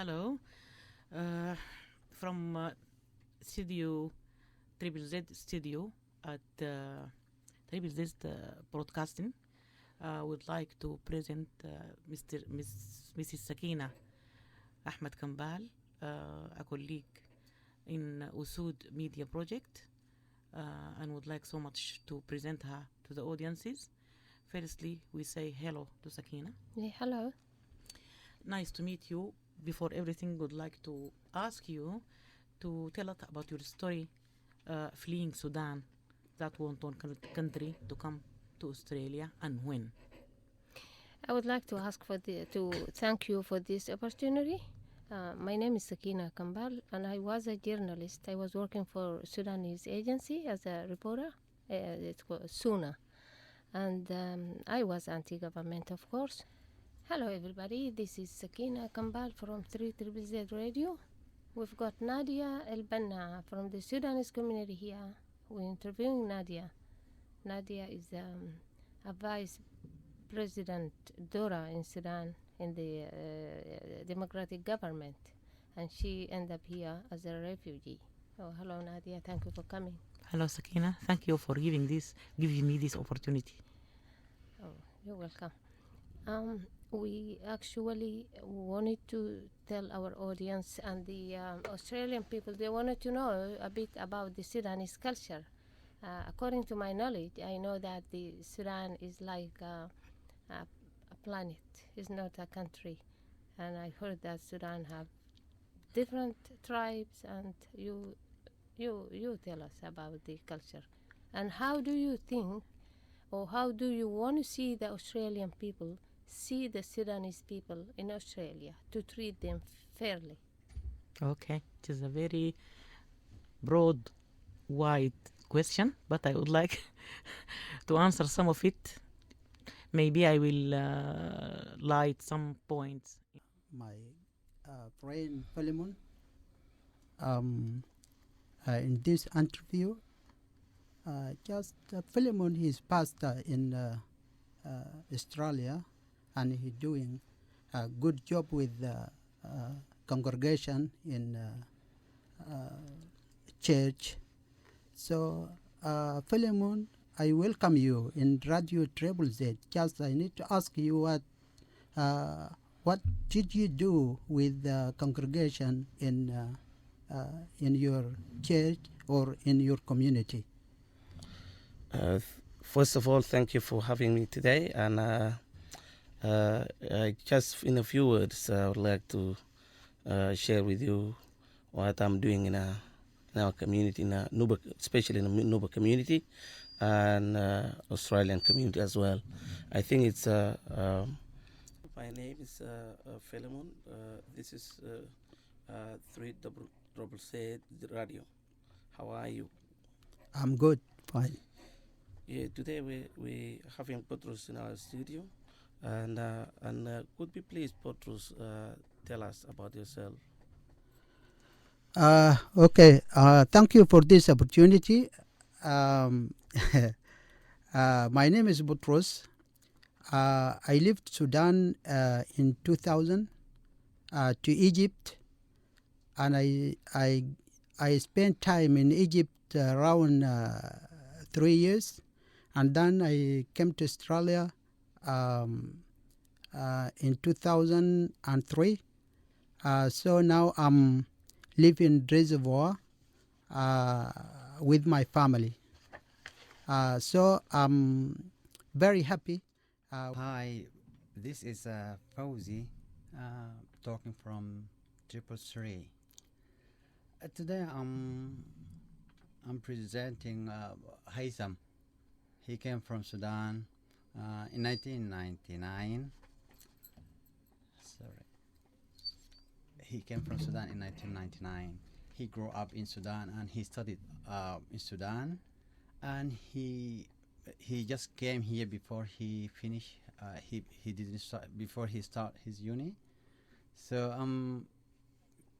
Hello, from studio Triple Z studio at Triple Z Broadcasting. Would like to present Mrs. Sakina Ahmed Kambal, a colleague in Usud Media Project, and would like so much to present her to the audiences. Firstly, we say hello to Sakina. Yeah, hello. Nice to meet you. Before everything, would like to ask you to tell us about your story fleeing Sudan, that war-torn country, to come to Australia, and when. I would like to to thank you for this opportunity. My name is Sakina Kambal, and I was a journalist. I was working for Sudanese agency as a reporter. It's called SUNA, and I was anti-government, of course. Hello, everybody. This is Sakina Kambal from 3ZZZ Radio. We've got Nadia El Banna from the Sudanese community here. We're interviewing Nadia. Nadia is a vice president Dora in Sudan in the democratic government, and she ended up here as a refugee. Oh, hello, Nadia. Thank you for coming. Hello, Sakina. Thank you for giving me this opportunity. Oh, you're welcome. We actually wanted to tell our audience and the Australian people, they wanted to know a bit about the Sudanese culture. According to my knowledge, I know that the Sudan is like a planet, it's not a country. And I heard that Sudan have different tribes, and you tell us about the culture. And how do you think, or how do you want to see the Australian people see the Sudanese people in Australia, to treat them fairly? Okay, it is a very broad, wide question, but I would like to answer some of it. Maybe I will light some points. My friend Philemon, in this interview, Philemon, he's pastor in Australia, and he's doing a good job with congregation in church. So, Philemon, I welcome you in Radio Treble Z. Just I need to ask you what did you do with the congregation in your church or in your community? First of all, thank you for having me today, and just in a few words, I would like to share with you what I'm doing in our community, in Nuba, especially in the Nuba community, and Australian community as well. I think it's my name is Philemon. This is 3ZZZ Radio. How are you? I'm good, fine. Yeah, today we having Petrus in our studio, and could be please, Petrus, tell us about yourself. Okay. Thank you for this opportunity. My name is Boutros. I left Sudan in 2000 to Egypt, and I spent time in Egypt around 3 years, and then I came to Australia in 2003. So now I'm living in Reservoir with my family. So I'm very happy. Hi, this is Fauzi talking from 333. Today I'm presenting Haitham. He came from Sudan in 1999. Sorry. He came from Sudan in 1999. He grew up in Sudan and he studied in Sudan, and he just came here before he finished. He didn't start before he start his uni. So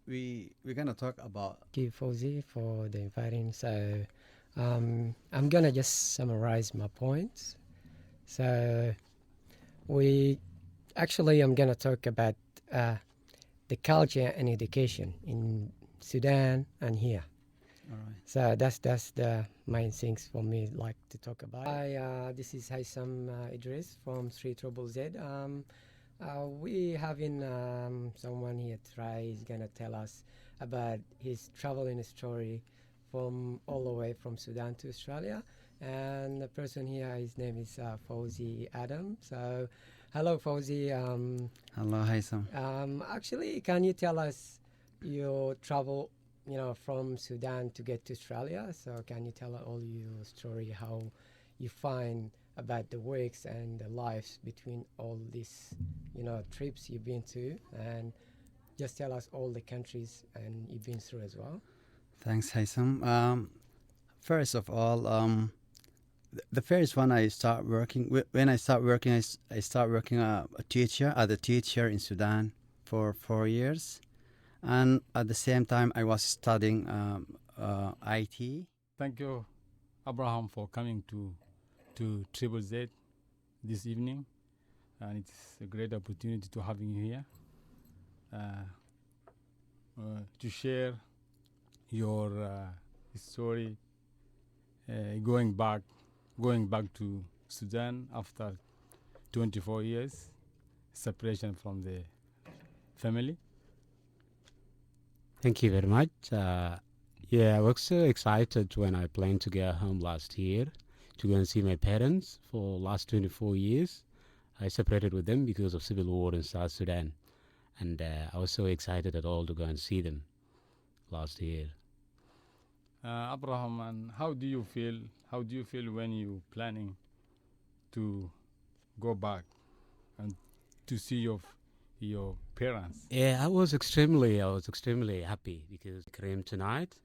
we're gonna talk about. Thank you, Fauzi, for the inviting. So I'm gonna just summarize my points. So I'm gonna talk about the culture and education in Sudan and here. All right. So that's the main things for me like to talk about. This is Haitham Idris from 3 Trouble Z. We having someone here is gonna tell us about his traveling story from all the way from Sudan to Australia. And the person here, his name is Fauzi Adam. So, hello Fauzi. Hello, Haitham. Actually, can you tell us your travel, from Sudan to get to Australia? So, can you tell all your story, how you find about the works and the lives between all these, trips you've been to, and just tell us all the countries and you've been through as well. Thanks, Haitham. First of all, the first one I start working. When I start working, I start working as a teacher in Sudan for 4 years, and at the same time I was studying IT. Thank you, Abraham, for coming to Triple Z this evening, and it's a great opportunity to having you here to share your story going back to Sudan after 24 years separation from the family. Thank you very much. I was so excited when I planned to go home last year to go and see my parents. For last 24 years, I separated with them because of civil war in South Sudan, and I was so excited at all to go and see them last year. Abraham, and how do you feel? How do you feel when you planning to go back and to see your parents? Yeah, I was extremely happy because Kareem tonight.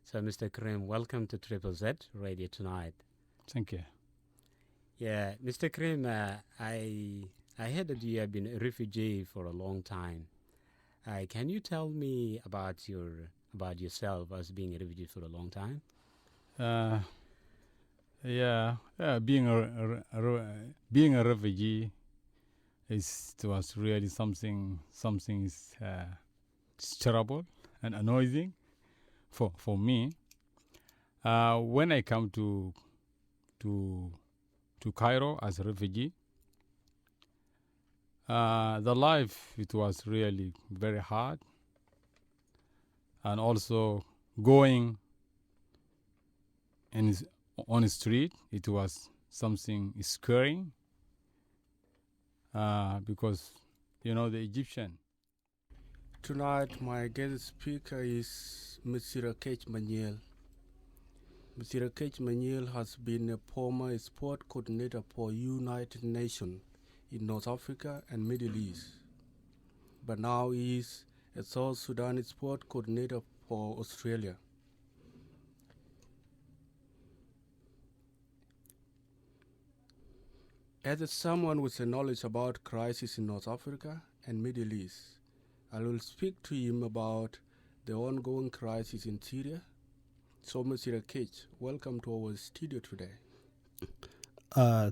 So, Mr. Kareem, welcome to Triple Z Radio tonight. Thank you. Yeah, Mr. Kareem, I heard that you have been a refugee for a long time. Can you tell me about yourself as being a refugee for a long time? Being a refugee was really something is terrible and annoying for me. When I come to Cairo as a refugee, the life, it was really very hard, and also going on the street, it was something scary because the Egyptian. Tonight, my guest speaker is Mr. Kech Maniel. Mr. Kech Maniel has been a former sport coordinator for United Nations in North Africa and Middle East, but now he is a South Sudan sport coordinator for Australia. As someone with a knowledge about crisis in North Africa and Middle East, I will speak to him about the ongoing crisis in Syria. So, Mr. Kech, welcome to our studio today.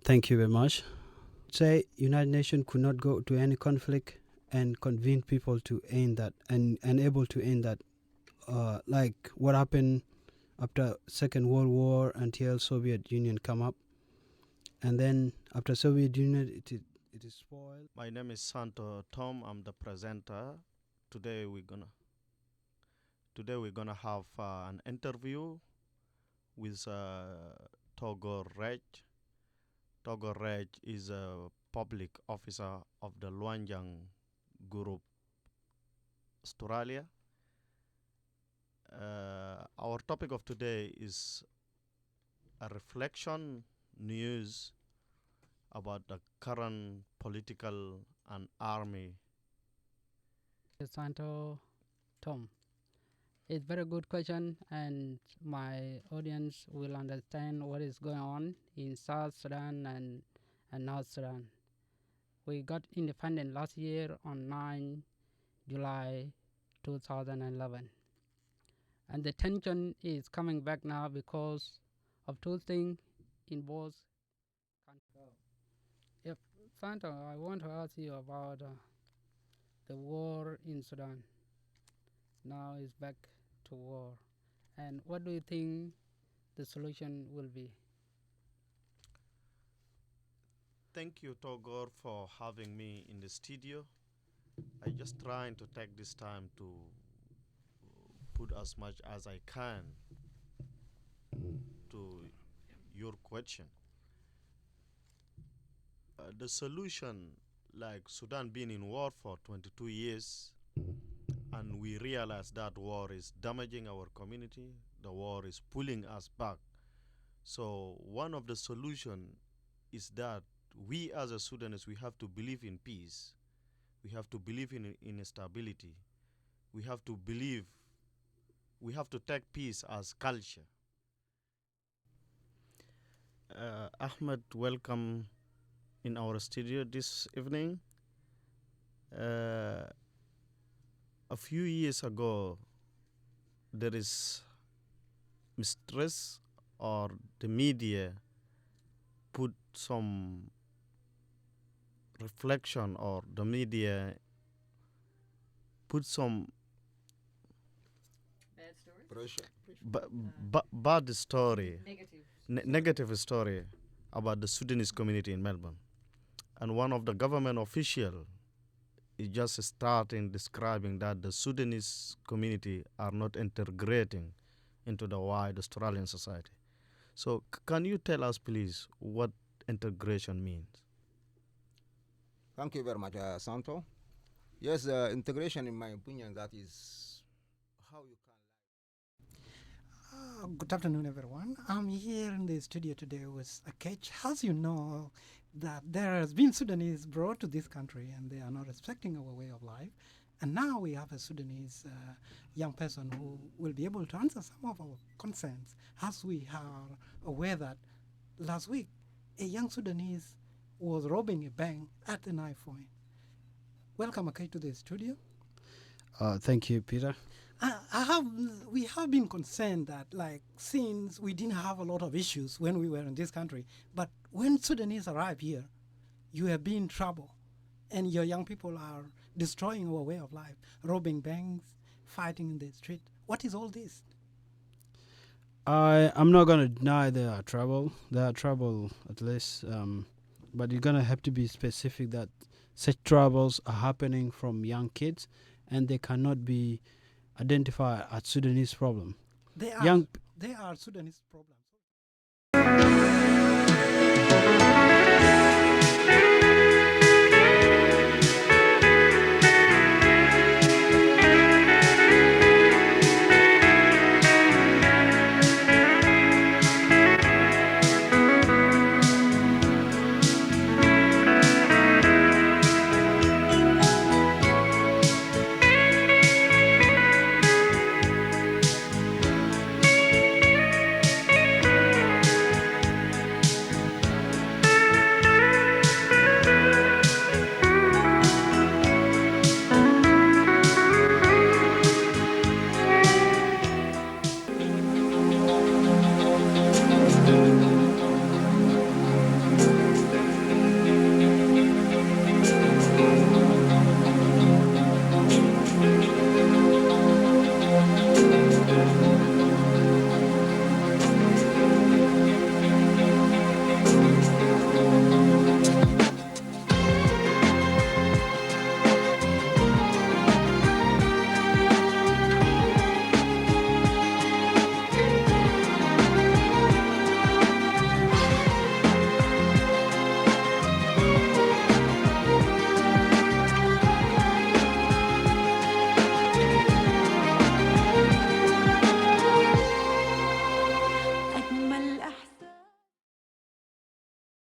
Thank you very much. Say, United Nations could not go to any conflict and convince people to end that and able to end that, like what happened after Second World War until Soviet Union come up, and then after Soviet Union it is spoiled. My name is Santo Tom. I'm the presenter. Today we're gonna have an interview with Togo Reg. Togo Reg is a public officer of the Luanjang Group, Australia. Our topic of today is a reflection news about the current political and army. Santo Tom. It's very good question, and my audience will understand what is going on in South Sudan and North Sudan. We got independent last year on 9 July 2011. And the tension is coming back now because of two things in both countries. Yep, Santo, I want to ask you about the war in Sudan. Now is back to war. And what do you think the solution will be? Thank you, Togor, for having me in the studio. I just trying to take this time to put as much as I can to your question. The solution, like Sudan being in war for 22 years, and we realize that war is damaging our community, the war is pulling us back. So one of the solution is that we as a Sudanese, we have to believe in peace. We have to believe in stability. We have to believe, we have to take peace as culture. Ahmed, welcome in our studio this evening. A few years ago, there is mistress or the media put some reflection, or the media put some bad story, negative story about the Sudanese community in Melbourne. And one of the government official is just starting describing that the Sudanese community are not integrating into the wide Australian society. So can you tell us, please, what integration means? Thank you very much, Santo. Yes, integration, in my opinion, that is how you can. Good afternoon, everyone. I'm here in the studio today with Akech. As you know, that there has been Sudanese brought to this country and they are not respecting our way of life. And now we have a Sudanese young person who will be able to answer some of our concerns, as we are aware that last week a young Sudanese was robbing a bank at a knife point. Welcome, Akech, to the studio. Thank you, Peter. We have been concerned that, like, since we didn't have a lot of issues when we were in this country, but when Sudanese arrive here, you have been in trouble, and your young people are destroying our way of life, robbing banks, fighting in the street. What is all this? I'm not going to deny there are trouble. There are trouble, at least, but you're going to have to be specific that such troubles are happening from young kids, and they cannot be identified as Sudanese problem. They are Sudanese problems.